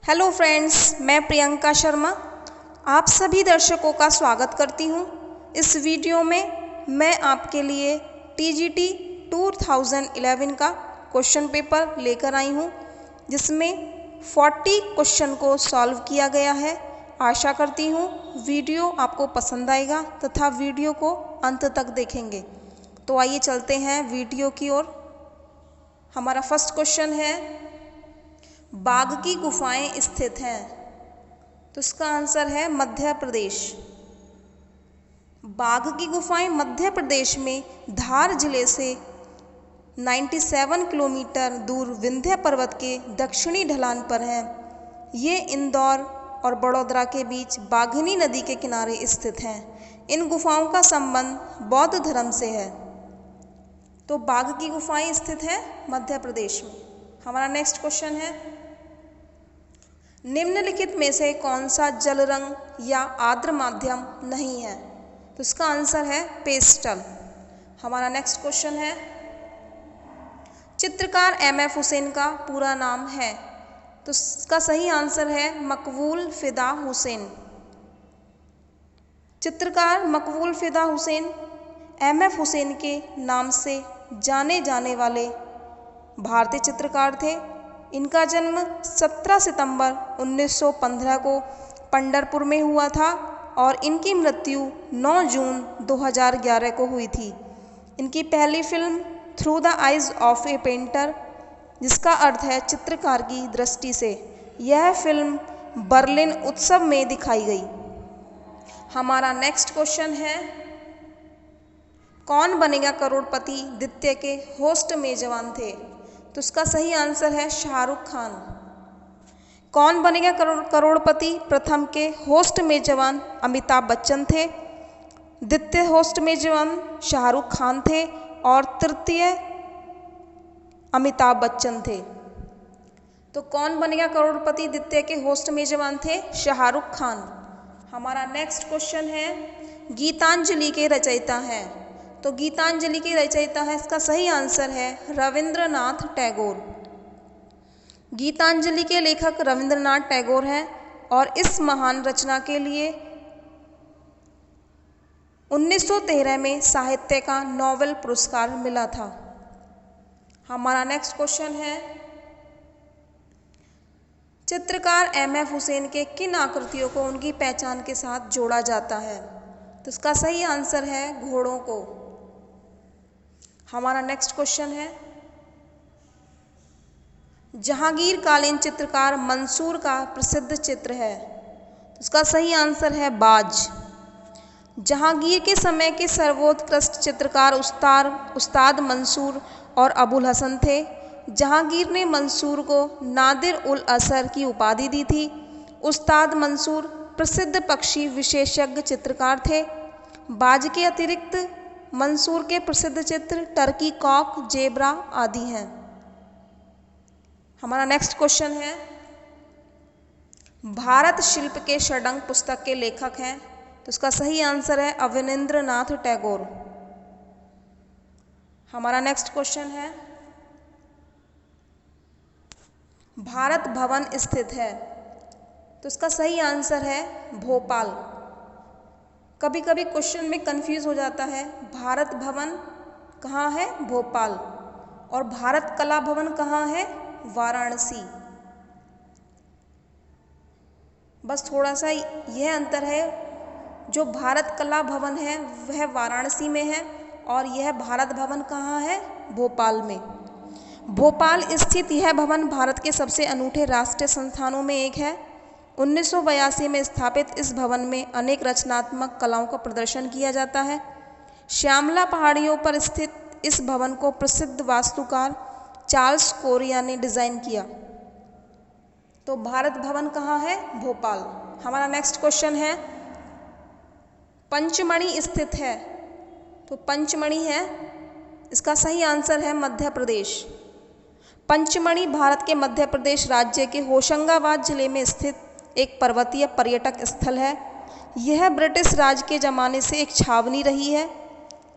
Hello friends, मैं प्रियंका शर्मा आप सभी दर्शकों का स्वागत करती हूँ। इस वीडियो में मैं आपके लिए टीजीटी 2011 का क्वेश्चन पेपर लेकर आई हूँ, जिसमें 40 क्वेश्चन को सॉल्व किया गया है। आशा करती हूँ वीडियो आपको पसंद आएगा तथा वीडियो को अंत तक देखेंगे। तो आइए चलते हैं वीडियो की ओर। हमारा फर्स्ट क्वेश्चन है, बाघ की गुफाएं स्थित हैं। तो इसका आंसर है मध्य प्रदेश। बाघ की गुफाएं मध्य प्रदेश में धार जिले से 97 किलोमीटर दूर विंध्य पर्वत के दक्षिणी ढलान पर हैं। ये इंदौर और बड़ौदा के बीच बाघनी नदी के किनारे स्थित हैं। इन गुफाओं का संबंध बौद्ध धर्म से है। तो बाघ की गुफाएं स्थित हैं मध्य प्रदेश में। हमारा नेक्स्ट क्वेश्चन है, निम्नलिखित में से कौन सा जल रंग या आर्द्र माध्यम नहीं है? तो इसका आंसर है पेस्टल। हमारा नेक्स्ट क्वेश्चन है, चित्रकार एमएफ हुसैन का पूरा नाम है? तो इसका सही आंसर है मकबूल फिदा हुसैन। चित्रकार मकबूल फिदा हुसैन एमएफ हुसैन के नाम से जाने जाने वाले भारतीय चित्रकार थे। इनका जन्म 17 सितंबर 1915 को पंढरपुर में हुआ था और इनकी मृत्यु 9 जून 2011 को हुई थी। इनकी पहली film through the eyes of A painter, जिसका अर्थ है चित्रकार की दृष्टि से, यह फिल्म बर्लिन उत्सव में दिखाई गई। हमारा नेक्स्ट क्वेश्चन है, कौन बनेगा करोड़पति द्वितीय के होस्ट मेजबान थे? तो इसका सही आंसर है शाहरुख खान। कौन बनेगा करोड़पति प्रथम के होस्ट मेजबान अमिताभ बच्चन थे। द्वितीय होस्ट मेजबान शाहरुख खान थे और तृतीय अमिताभ बच्चन थे। तो कौन बनेगा करोड़पति द्वितीय के होस्ट मेजबान थे? शाहरुख खान। हमारा नेक्स्ट क्वेश्चन है, गीतांजलि के रचयिता हैं? तो गीतांजलि के रचयिता है, इसका सही आंसर है रविंद्रनाथ टैगोर। गीतांजलि के लेखक रविंद्रनाथ टैगोर हैं और इस महान रचना के लिए 1913 में साहित्य का नोबेल पुरस्कार मिला था। हमारा नेक्स्ट क्वेश्चन है, चित्रकार एमएफ हुसैन के किन आकृतियों को उनकी पहचान के साथ जोड़ा जाता है? तो इसका सही आंसर है घोड़ों को। हमारा नेक्स्ट क्वेश्चन है, जहांगीर कालीन चित्रकार मंसूर का प्रसिद्ध चित्र है? तो इसका सही आंसर है बाज। जहांगीर के समय के सर्वोत्कृष्ट चित्रकार उस्ताद मंसूर और अबुल हसन थे। जहांगीर ने मंसूर को नादिर उल असर की उपाधि दी थी। उस्ताद मंसूर प्रसिद्ध पक्षी विशेषज्ञ चित्रकार थे। बाज के अतिरिक्त मंसूर के प्रसिद्ध चित्र टर्की कॉक, जेब्रा आदि हैं। हमारा नेक्स्ट क्वेश्चन है, भारत शिल्प के षडंग पुस्तक के लेखक हैं? तो इसका सही आंसर है अवनींद्रनाथ टैगोर। हमारा नेक्स्ट क्वेश्चन है, भारत भवन स्थित है? तो इसका सही आंसर है भोपाल। कभी कभी क्वेश्चन में कंफ्यूज हो जाता है, भारत भवन कहाँ है? भोपाल। और भारत कला भवन कहाँ है? वाराणसी। बस थोड़ा सा यह अंतर है, जो भारत कला भवन है वह वाराणसी में है और यह भारत भवन कहाँ है? भोपाल में। भोपाल स्थित यह भवन भारत के सबसे अनूठे राष्ट्रीय संस्थानों में एक है। 1982 में स्थापित इस भवन में अनेक रचनात्मक कलाओं का प्रदर्शन किया जाता है। श्यामला पहाड़ियों पर स्थित इस भवन को प्रसिद्ध वास्तुकार चार्ल्स कोरिया ने डिज़ाइन किया। तो भारत भवन कहाँ है? भोपाल। हमारा नेक्स्ट क्वेश्चन है, पंचमढ़ी स्थित है? तो पंचमढ़ी है, इसका सही आंसर है मध्य प्रदेश। पंचमढ़ी भारत के मध्य प्रदेश राज्य के होशंगाबाद जिले में स्थित एक पर्वतीय पर्यटक स्थल है। यह ब्रिटिश राज के ज़माने से एक छावनी रही है।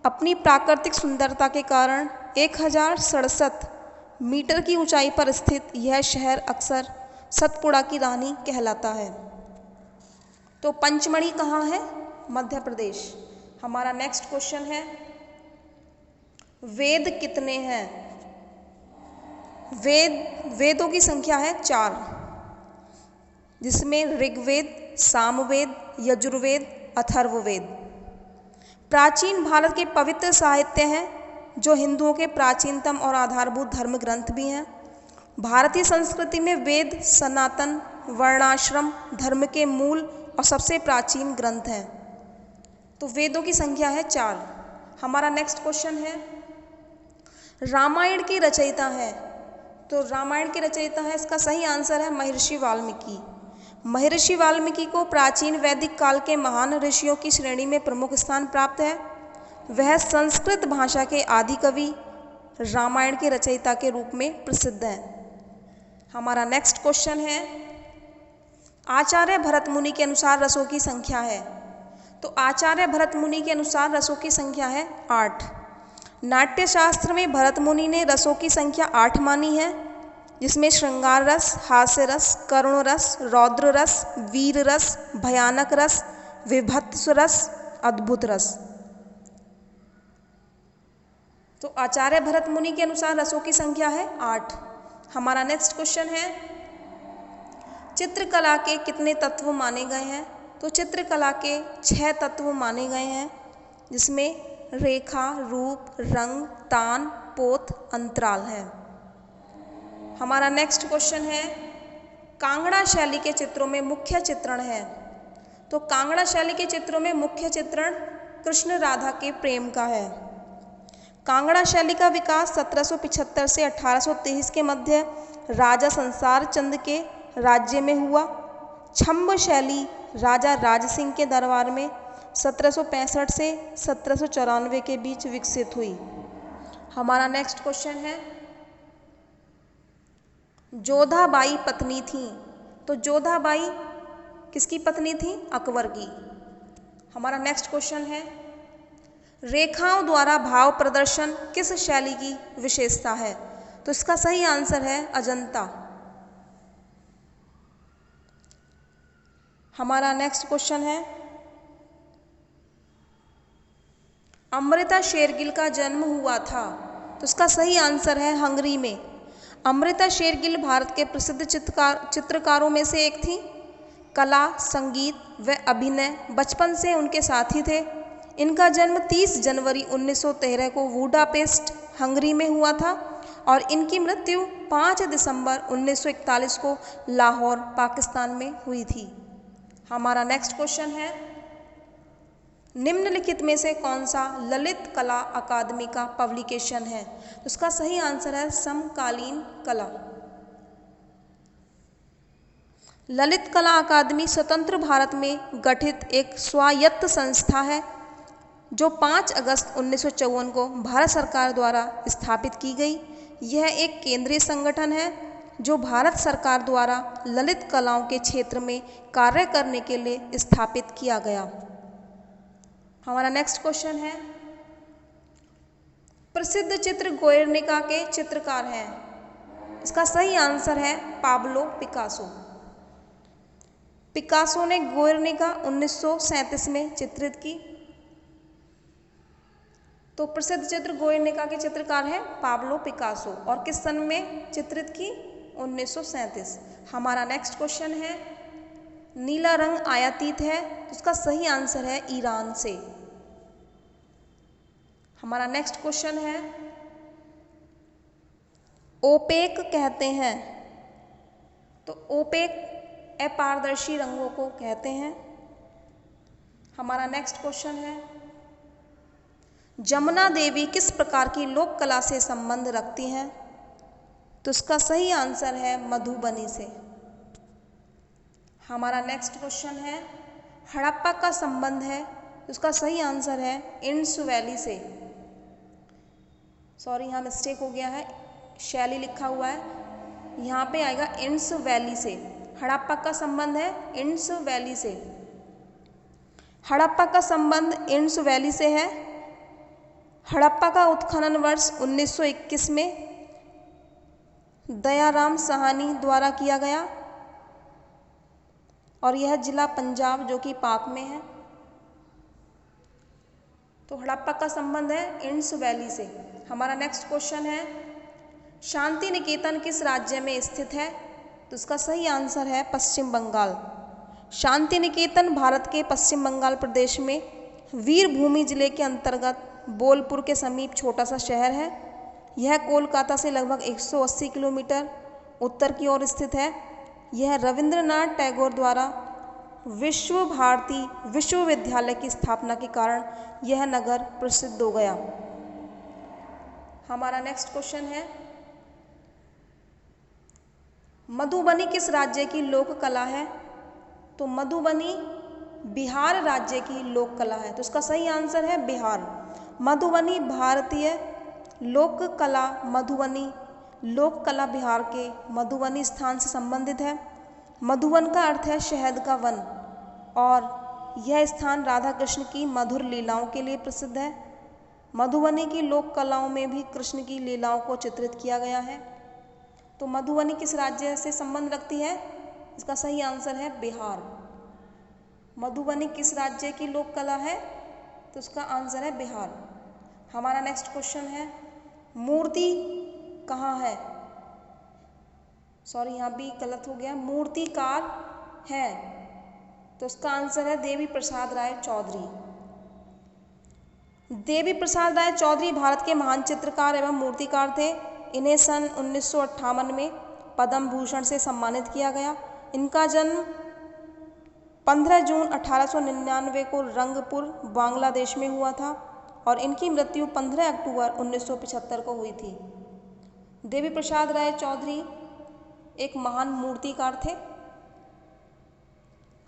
अपनी प्राकृतिक सुंदरता के कारण 1067 मीटर की ऊंचाई पर स्थित यह शहर अक्सर सतपुड़ा की रानी कहलाता है। तो पंचमढ़ी कहाँ है? मध्य प्रदेश। हमारा नेक्स्ट क्वेश्चन है, वेद कितने हैं? वेदों की संख्या है 4, जिसमें ऋग्वेद, सामवेद, यजुर्वेद, अथर्ववेद। प्राचीन भारत के पवित्र साहित्य हैं जो हिंदुओं के प्राचीनतम और आधारभूत धर्म ग्रंथ भी हैं। भारतीय संस्कृति में वेद सनातन वर्णाश्रम धर्म के मूल और सबसे प्राचीन ग्रंथ हैं। तो वेदों की संख्या है 4। हमारा नेक्स्ट क्वेश्चन है, रामायण की रचयिता है? तो रामायण के रचयिता है, इसका सही आंसर है महर्षि वाल्मीकि। महर्षि वाल्मीकि को प्राचीन वैदिक काल के महान ऋषियों की श्रेणी में प्रमुख स्थान प्राप्त है। वह संस्कृत भाषा के आदि कवि, रामायण के रचयिता के रूप में प्रसिद्ध हैं। हमारा नेक्स्ट क्वेश्चन है, आचार्य भरत मुनि के अनुसार रसों की संख्या है? तो आचार्य भरत मुनि के अनुसार रसों की संख्या है 8। नाट्यशास्त्र में भरत मुनि ने रसों की संख्या 8 मानी है, जिसमें श्रृंगार रस, हास्य रस, करुण रस, रौद्र रस, वीर रस, भयानक रस, विभत्स रस, अद्भुत रस। तो आचार्य भरत मुनि के अनुसार रसों की संख्या है 8। हमारा नेक्स्ट क्वेश्चन है, चित्रकला के कितने तत्व माने गए हैं? तो चित्रकला के 6 तत्व माने गए हैं, जिसमें रेखा, रूप, रंग, तान, पोत, अंतराल है। हमारा नेक्स्ट क्वेश्चन है, कांगड़ा शैली के चित्रों में मुख्य चित्रण है? तो कांगड़ा शैली के चित्रों में मुख्य चित्रण कृष्ण राधा के प्रेम का है। कांगड़ा शैली का विकास 1775 से 1823 के मध्य राजा संसार चंद के राज्य में हुआ। छंब शैली राजा राज सिंह के दरबार में 1765 से 1794 के बीच विकसित हुई। हमारा नेक्स्ट क्वेश्चन है, जोधाबाई पत्नी थी? तो जोधाबाई किसकी पत्नी थी? अकबर की। हमारा नेक्स्ट क्वेश्चन है, रेखाओं द्वारा भाव प्रदर्शन किस शैली की विशेषता है? तो इसका सही आंसर है अजंता। हमारा नेक्स्ट क्वेश्चन है, अमृता शेरगिल का जन्म हुआ था? तो इसका सही आंसर है हंगरी में। अमृता शेरगिल भारत के प्रसिद्ध चित्रकारों में से एक थी। कला, संगीत व अभिनय बचपन से उनके साथी थे। इनका जन्म 30 जनवरी 1913 को वुडापेस्ट हंगरी में हुआ था और इनकी मृत्यु 5 दिसंबर 1941 को लाहौर पाकिस्तान में हुई थी। हमारा नेक्स्ट क्वेश्चन है, निम्नलिखित में से कौन सा ललित कला अकादमी का पब्लिकेशन है? उसका सही आंसर है समकालीन कला। ललित कला अकादमी स्वतंत्र भारत में गठित एक स्वायत्त संस्था है जो 5 अगस्त 1954 को भारत सरकार द्वारा स्थापित की गई। यह एक केंद्रीय संगठन है जो भारत सरकार द्वारा ललित कलाओं के क्षेत्र में कार्य करने के लिए स्थापित किया गया। हमारा नेक्स्ट क्वेश्चन है, प्रसिद्ध चित्र गुएर्निका के चित्रकार हैं? इसका सही आंसर है पाब्लो पिकासो। पिकासो ने गुएर्निका 1937 में चित्रित की। तो प्रसिद्ध चित्र गुएर्निका के चित्रकार हैं पाब्लो पिकासो और किस सन में चित्रित की? 1937। हमारा नेक्स्ट क्वेश्चन है, नीला रंग आयातित है? उसका सही आंसर है ईरान से। हमारा नेक्स्ट क्वेश्चन है, ओपेक कहते हैं? तो ओपेक अपारदर्शी रंगों को कहते हैं। हमारा नेक्स्ट क्वेश्चन है, जमुना देवी किस प्रकार की लोक कला से संबंध रखती हैं? तो इसका सही आंसर है मधुबनी से। हमारा नेक्स्ट क्वेश्चन है, हड़प्पा का संबंध है? उसका सही आंसर है इंड्स वैली से। सॉरी, यहाँ मिस्टेक हो गया है, शैली लिखा हुआ है, यहाँ पे आएगा इंड्स वैली से। हड़प्पा का संबंध है इंड्स वैली से। हड़प्पा का संबंध इंड्स वैली से है। हड़प्पा का उत्खनन वर्ष 1921 में दयाराम साहनी द्वारा किया गया। और यह जिला पंजाब जो कि पाक में है। तो हड़प्पा का संबंध है इंडस वैली से। हमारा नेक्स्ट क्वेश्चन है, शांति निकेतन किस राज्य में स्थित है? तो इसका सही आंसर है पश्चिम बंगाल। शांति निकेतन भारत के पश्चिम बंगाल प्रदेश में वीरभूमि जिले के अंतर्गत बोलपुर के समीप छोटा सा शहर है। यह कोलकाता से लगभग 180 किलोमीटर उत्तर की ओर स्थित है। यह रविंद्रनाथ टैगोर द्वारा विश्व भारती विश्वविद्यालय की स्थापना के कारण यह नगर प्रसिद्ध हो गया। हमारा नेक्स्ट क्वेश्चन है, मधुबनी किस राज्य की लोक कला है? तो मधुबनी बिहार राज्य की लोक कला है। तो इसका सही आंसर है बिहार। मधुबनी भारतीय लोक कला मधुबनी लोक कला बिहार के मधुबनी स्थान से संबंधित है। मधुबन का अर्थ है शहद का वन और यह स्थान राधा कृष्ण की मधुर लीलाओं के लिए प्रसिद्ध है। मधुबनी की लोक कलाओं में भी कृष्ण की लीलाओं को चित्रित किया गया है। तो मधुबनी किस राज्य से संबंध रखती है? इसका सही आंसर है बिहार। मधुबनी किस राज्य की लोक कला है? तो इसका आंसर है बिहार। हमारा नेक्स्ट क्वेश्चन है, मूर्ति कहाँ है? सॉरी, यहाँ भी गलत हो गया, मूर्तिकार है। तो इसका आंसर है देवी प्रसाद राय चौधरी। देवी प्रसाद राय चौधरी भारत के महान चित्रकार एवं मूर्तिकार थे। इन्हें सन 1958 में पद्म भूषण से सम्मानित किया गया। इनका जन्म 15 जून 1899 को रंगपुर बांग्लादेश में हुआ था और इनकी मृत्यु 15 अक्टूबर 1975 को हुई थी। देवी प्रसाद राय चौधरी एक महान मूर्तिकार थे।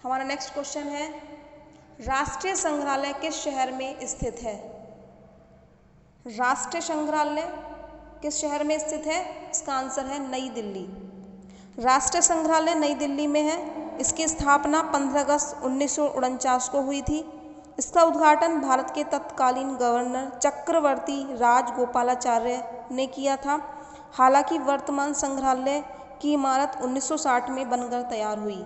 हमारा नेक्स्ट क्वेश्चन है, राष्ट्रीय संग्रहालय किस शहर में स्थित है? राष्ट्रीय संग्रहालय किस शहर में स्थित है? इसका आंसर है नई दिल्ली। राष्ट्रीय संग्रहालय नई दिल्ली में है। इसकी स्थापना 15 अगस्त 1949 को हुई थी। इसका उद्घाटन भारत के तत्कालीन गवर्नर चक्रवर्ती राजगोपालाचार्य ने किया था। हालांकि वर्तमान संग्रहालय की इमारत 1960 में बनकर तैयार हुई।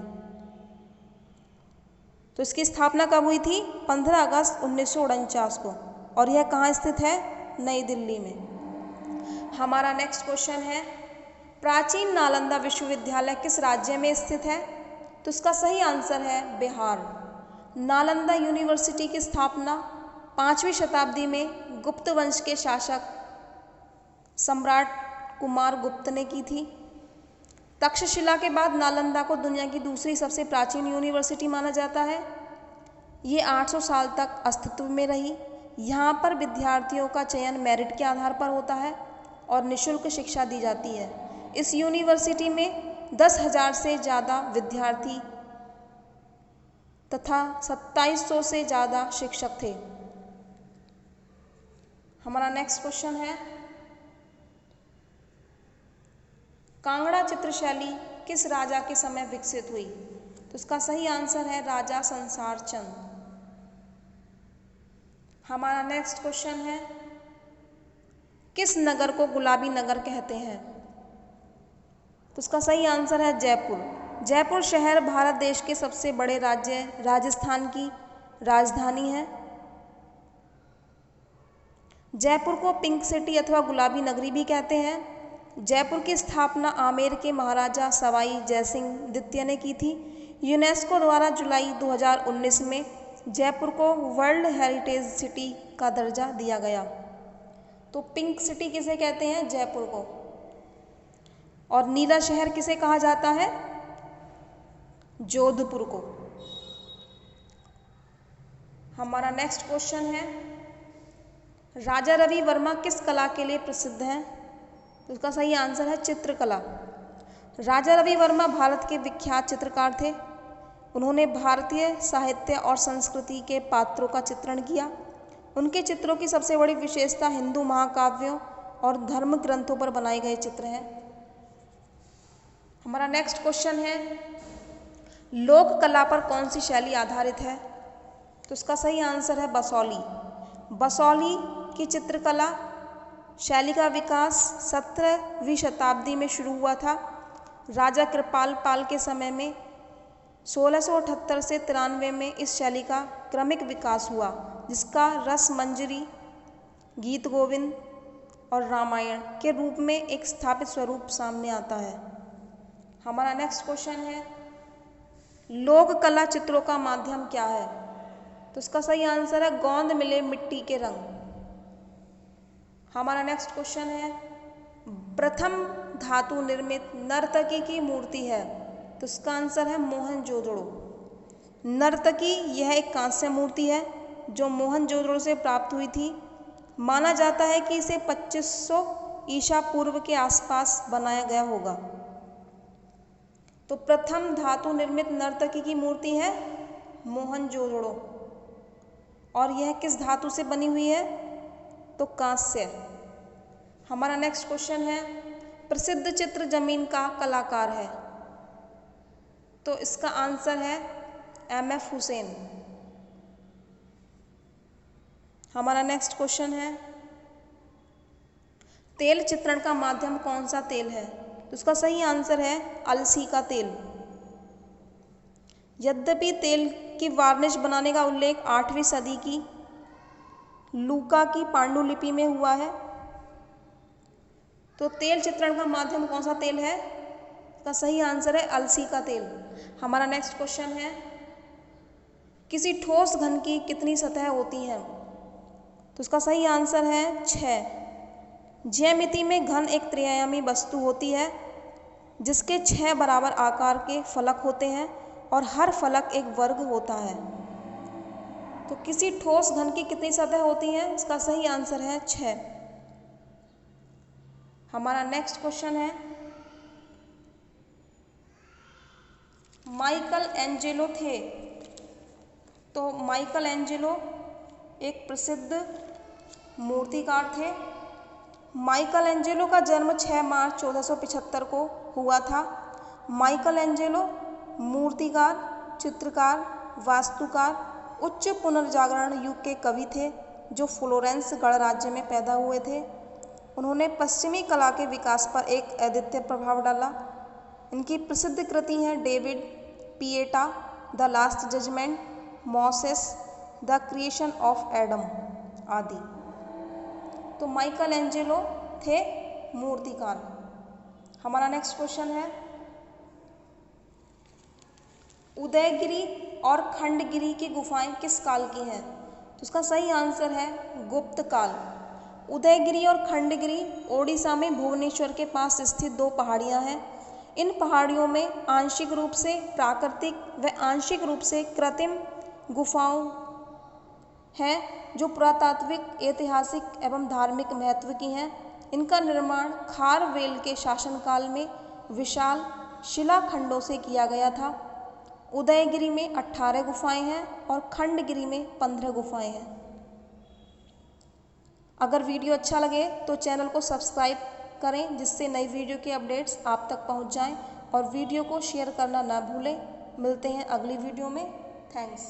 तो इसकी स्थापना कब हुई थी? 15 अगस्त 1949 को और यह कहाँ स्थित है? नई दिल्ली में। हमारा नेक्स्ट क्वेश्चन है, प्राचीन नालंदा विश्वविद्यालय किस राज्य में स्थित है? तो इसका सही आंसर है बिहार। नालंदा यूनिवर्सिटी की स्थापना 5वीं शताब्दी में गुप्त वंश के शासक सम्राट कुमार गुप्त ने की थी। तक्षशिला के बाद नालंदा को दुनिया की दूसरी सबसे प्राचीन यूनिवर्सिटी माना जाता है। ये 800 साल तक अस्तित्व में रही। यहाँ पर विद्यार्थियों का चयन मेरिट के आधार पर होता है और निःशुल्क शिक्षा दी जाती है। इस यूनिवर्सिटी में 10,000 से ज़्यादा विद्यार्थी तथा 2700 से ज़्यादा शिक्षक थे। हमारा नेक्स्ट क्वेश्चन है, कांगड़ा चित्रशैली किस राजा के समय विकसित हुई? तो इसका सही आंसर है राजा संसार चंद। हमारा नेक्स्ट क्वेश्चन है, किस नगर को गुलाबी नगर कहते हैं? तो इसका सही आंसर है जयपुर। जयपुर शहर भारत देश के सबसे बड़े राज्य राजस्थान की राजधानी है। जयपुर को पिंक सिटी अथवा गुलाबी नगरी भी कहते हैं। जयपुर की स्थापना आमेर के महाराजा सवाई जयसिंह द्वितीय ने की थी। यूनेस्को द्वारा जुलाई 2019 में जयपुर को वर्ल्ड हेरिटेज सिटी का दर्जा दिया गया। तो पिंक सिटी किसे कहते हैं? जयपुर को। और नीला शहर किसे कहा जाता है? जोधपुर को। हमारा नेक्स्ट क्वेश्चन है, राजा रवि वर्मा किस कला के लिए प्रसिद्ध हैं? तो उसका सही आंसर है चित्रकला। राजा रवि वर्मा भारत के विख्यात चित्रकार थे। उन्होंने भारतीय साहित्य और संस्कृति के पात्रों का चित्रण किया। उनके चित्रों की सबसे बड़ी विशेषता हिंदू महाकाव्यों और धर्म ग्रंथों पर बनाए गए चित्र हैं। हमारा नेक्स्ट क्वेश्चन है, लोक कला पर कौन सी शैली आधारित है? तो इसका सही आंसर है बसौली। बसौली की चित्रकला शैली का विकास 17वीं शताब्दी में शुरू हुआ था। राजा कृपाल पाल के समय में 1678 से 93 में इस शैली का क्रमिक विकास हुआ, जिसका रस मंजरी, गीत गोविंद और रामायण के रूप में एक स्थापित स्वरूप सामने आता है। हमारा नेक्स्ट क्वेश्चन है, लोक कला चित्रों का माध्यम क्या है? तो इसका सही आंसर है गोंद मिले मिट्टी के रंग। हमारा नेक्स्ट क्वेश्चन है, प्रथम धातु निर्मित नर्तकी की मूर्ति है? तो इसका आंसर है मोहनजोदड़ो। नर्तकी यह एक कांस्य मूर्ति है जो मोहनजोदड़ो से प्राप्त हुई थी। माना जाता है कि इसे 2500 ईसा पूर्व के आसपास बनाया गया होगा। तो प्रथम धातु निर्मित नर्तकी की मूर्ति है मोहनजोदड़ो, और यह किस धातु से बनी हुई है? तो कांस्य। हमारा नेक्स्ट क्वेश्चन है, प्रसिद्ध चित्र जमीन का कलाकार है? तो इसका आंसर है M.F. हुसैन। हमारा नेक्स्ट क्वेश्चन है, तेल चित्रण का माध्यम कौन सा तेल है? तो उसका सही आंसर है अलसी का तेल। यद्यपि तेल की वार्निश बनाने का उल्लेख 8वीं सदी की लूका की पांडुलिपि में हुआ है, तो तेल चित्रण का माध्यम कौन सा तेल है? इसका सही आंसर है अलसी का तेल। हमारा नेक्स्ट क्वेश्चन है, किसी ठोस घन की कितनी सतह होती हैं? तो उसका सही आंसर है 6। ज्यामिति में घन एक त्रिआयामी वस्तु होती है जिसके 6 बराबर आकार के फलक होते हैं और हर फलक एक वर्ग होता है। तो किसी ठोस घन की कितनी सतह होती हैं? इसका सही आंसर है 6। हमारा नेक्स्ट क्वेश्चन है, माइकल एंजेलो थे? तो माइकल एंजेलो एक प्रसिद्ध मूर्तिकार थे। माइकल एंजेलो का जन्म 6 मार्च 1475 को हुआ था। माइकल एंजेलो मूर्तिकार, चित्रकार, वास्तुकार, उच्च पुनर्जागरण युग के कवि थे जो फ्लोरेंस गणराज्य में पैदा हुए थे। उन्होंने पश्चिमी कला के विकास पर एक अद्वितीय प्रभाव डाला। इनकी प्रसिद्ध कृति हैं David, Pieta, the Last Judgment, Moses, the Creation of Adam आदि। तो माइकल एंजेलो थे मूर्तिकार। हमारा नेक्स्ट क्वेश्चन है, उदयगिरी और खंडगिरी की गुफाएं किस काल की हैं? तो उसका सही आंसर है गुप्त काल। उदयगिरी और खंडगिरी ओडिशा में भुवनेश्वर के पास स्थित 2 पहाड़ियां हैं। इन पहाड़ियों में आंशिक रूप से प्राकृतिक व आंशिक रूप से कृत्रिम गुफाओं हैं जो पुरातात्विक, ऐतिहासिक एवं धार्मिक महत्व की हैं। इनका निर्माण खारवेल के शासनकाल में विशाल शिलाखंडों से किया गया था। उदयगिरी में 18 गुफाएं हैं और खंडगिरी में 15 गुफाएं हैं। अगर वीडियो अच्छा लगे तो चैनल को सब्सक्राइब करें जिससे नई वीडियो के अपडेट्स आप तक पहुंच जाएं, और वीडियो को शेयर करना ना भूलें। मिलते हैं अगली वीडियो में। थैंक्स।